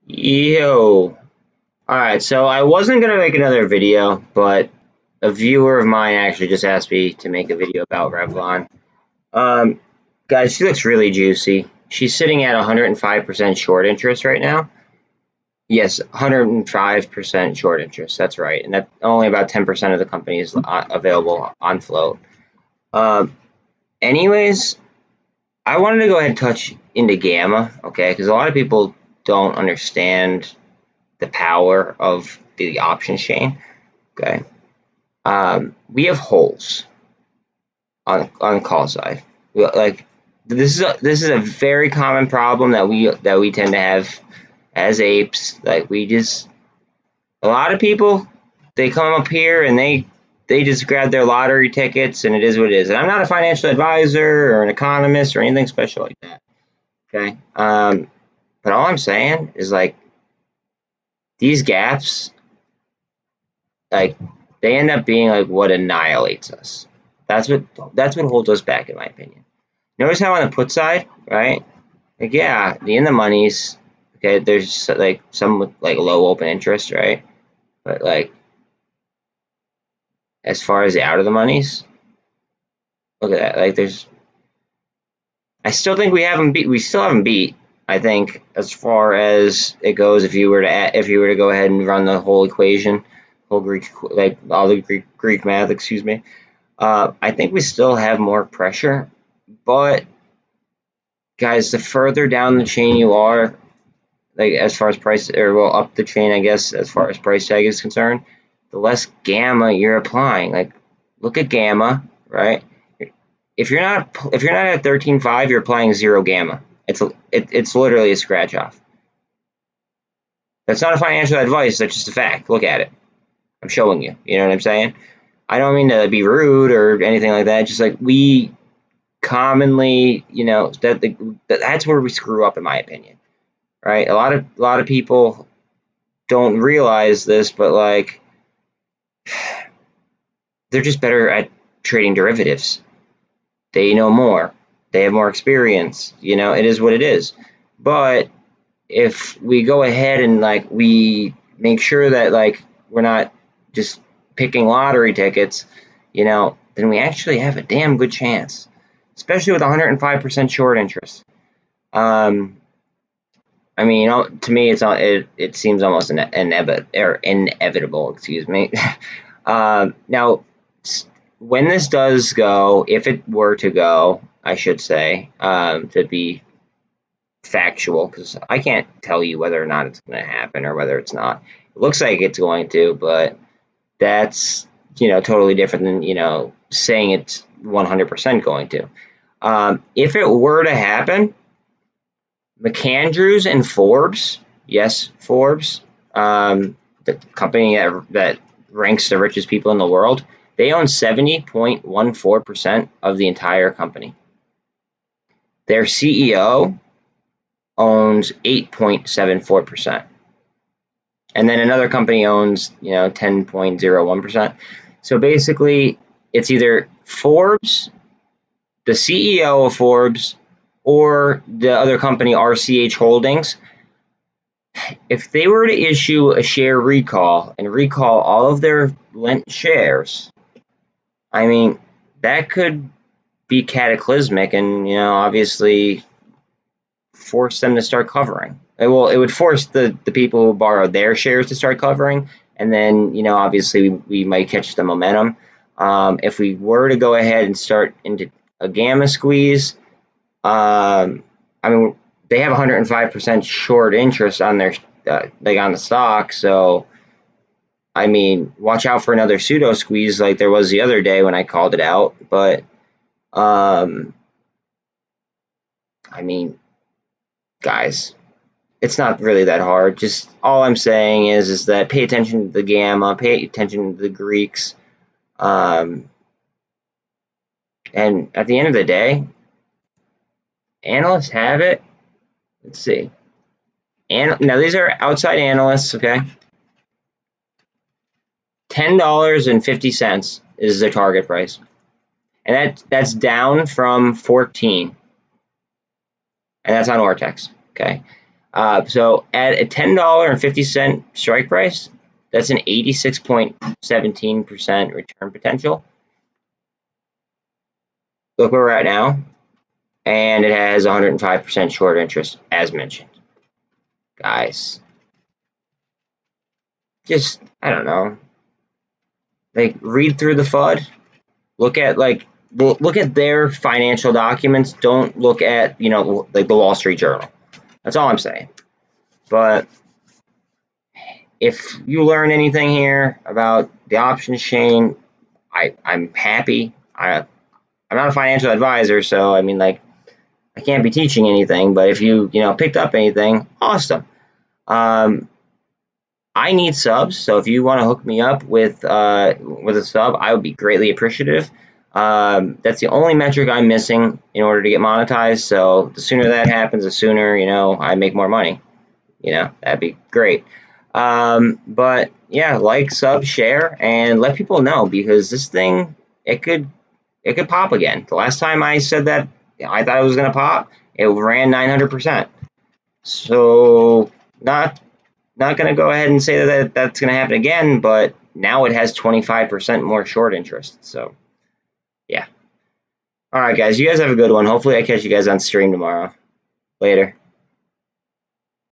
Yo. Alright, so I wasn't gonna make another video, but a viewer of mine actually just asked me to make a video about Revlon. Um, Guys, she looks really juicy. She's sitting at 105% short interest right now. Yes, 105% short interest. That's right, and that only about 10% of the company is available on float. Um, Anyways, I wanted to go ahead and touch into Gamma, okay? Because a lot of people don't understand the power of the options chain. Okay, we have holes on the call side. Like this is a very common problem that we tend to have as apes. Like a lot of people, they come up here and they just grab their lottery tickets and it is what it is. And I'm not a financial advisor or an economist or anything special like that. Okay, but all I'm saying is like these gaps, like they end up being like what annihilates us. That's what holds us back, in my opinion. Notice how on the put side, right? Like yeah, the in the monies, okay, there's like some with like low open interest, right? But like as far as the out of the monies, look at that. Like I still think we haven't beat. We still haven't beat. I think as far as it goes, if you were to go ahead and run the whole equation, whole Greek, like all the Greek math, excuse me. I think we still have more pressure, but guys, the further down the chain you are, like as far as price, or well, up the chain, I guess, as far as price tag is concerned, the less gamma you're applying. Like, look at gamma, right? If you're not at 13.5, you're applying zero gamma. It's literally a scratch off. That's not a financial advice. That's just a fact. Look at it. I'm showing you. You know what I'm saying? I don't mean to be rude or anything like that. Just like we commonly, that's where we screw up, in my opinion. Right? A lot of people don't realize this, but like they're just better at trading derivatives. They know more. They have more experience. It is what it is. But if we go ahead and like we make sure that like we're not just picking lottery tickets, then we actually have a damn good chance, especially with 105% short interest. I mean, to me, it seems almost inevitable. Excuse me. Now, when this does go, if it were to go, I should say, to be factual, because I can't tell you whether or not it's going to happen or whether it's not. It looks like it's going to, but that's totally different than saying it's 100% going to. If it were to happen, McAndrews and Forbes, yes, Forbes, the company that ranks the richest people in the world, they own 70.14% of the entire company. Their CEO owns 8.74%. And then another company owns, 10.01%. So basically, it's either Forbes, the CEO of Forbes, or the other company, RCH Holdings. If they were to issue a share recall and recall all of their lent shares, I mean, that could be cataclysmic and, obviously force them to start covering. It would force the people who borrowed their shares to start covering, and then, obviously we might catch the momentum. If we were to go ahead and start into a gamma squeeze, I mean, they have 105% short interest on their like on the stock, so I mean, watch out for another pseudo squeeze like there was the other day when I called it out. But I mean, guys, it's not really that hard. Just all I'm saying is that pay attention to the gamma, pay attention to the Greeks, and at the end of the day, analysts have it. Let's see. Now these are outside analysts, okay? $10.50 is the target price, and that's down from 14, and that's on Ortex. Okay, So at a $10.50 strike price, that's an 86.17% return potential. Look where we're at now, and it has 105% short interest, as mentioned. Guys, just, I don't know, like, read through the FUD, look at their financial documents. Don't look at, like the Wall Street Journal. That's all I'm saying. But if you learn anything here about the options chain, I'm happy. I'm not a financial advisor, so I mean, like, I can't be teaching anything. But if you picked up anything, awesome. I need subs, so if you want to hook me up with a sub, I would be greatly appreciative. That's the only metric I'm missing in order to get monetized. So the sooner that happens, the sooner I make more money. That'd be great. But yeah, like, sub, share, and let people know, because this thing, it could pop again. The last time I said that I thought it was gonna pop, it ran 900%. So not going to go ahead and say that that's going to happen again, but now it has 25% more short interest. So, yeah. All right, guys. You guys have a good one. Hopefully I catch you guys on stream tomorrow. Later.